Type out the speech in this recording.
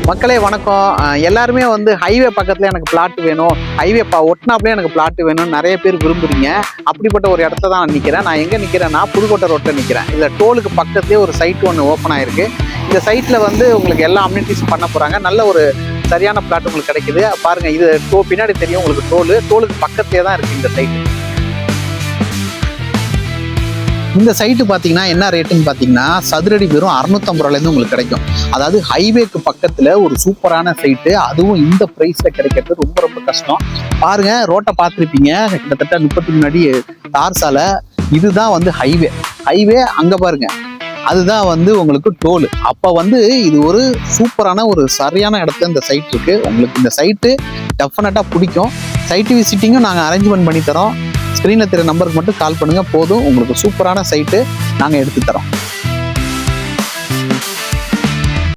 மக்களே வணக்கம். எல்லாருமே வந்து ஹைவே பக்கத்துல எனக்கு பிளாட் வேணும், ஹைவே ஒட்டினாப்லேயே எனக்கு பிளாட் வேணும்னு நிறைய பேர் விரும்புறீங்க. அப்படிப்பட்ட ஒரு இடத்துல தான் நான் நிற்கிறேன். நான் எங்கே நிற்கிறேன்னா புதுக்கோட்டை ரோட்டில் நிற்கிறேன். இதில் டோலுக்கு பக்கத்துலேயே ஒரு சைட் ஒன்று ஓப்பன் ஆயிருக்கு. இந்த சைட்டில் வந்து உங்களுக்கு எல்லா அம்யூனிட்டிஸும் பண்ண போகிறாங்க. நல்ல ஒரு சரியான பிளாட் உங்களுக்கு கிடைக்குது. பாருங்கள், இது பின்னாடி தெரியும் உங்களுக்கு. டோலுக்கு பக்கத்துலேயே தான் இருக்குது இந்த சைட்டு. இந்த சைட்டு பார்த்தீங்கன்னா என்ன ரேட்டுன்னு பார்த்தீங்கன்னா சதுரடி வெறும் 650 ரூபாயிலேருந்து உங்களுக்கு கிடைக்கும். அதாவது ஹைவேக்கு பக்கத்தில் ஒரு சூப்பரான சைட்டு, அதுவும் இந்த ப்ரைஸில் கிடைக்கிறது ரொம்ப ரொம்ப கஷ்டம். பாருங்க, ரோட்டை பார்த்துருப்பீங்க, கிட்டத்தட்ட 30 அடி தார் சாலை. இதுதான் வந்து ஹைவே அங்கே பாருங்க, அதுதான் வந்து உங்களுக்கு டோலு. அப்போ வந்து இது ஒரு சூப்பரான ஒரு சரியான இடத்துல இந்த சைட் இருக்கு. உங்களுக்கு இந்த சைட்டு டெஃபினட்டாக பிடிக்கும். சைட்டு விசிட்டிங்கும் நாங்கள் அரேஞ்ச்மெண்ட் பண்ணி தரோம். ஸ்க்ரீனில் தெரிய நம்பருக்கு மட்டும் கால் பண்ணுங்கள் போதும். உங்களுக்கு சூப்பரான சைட்டு நாங்கள் எடுத்து தரோம்.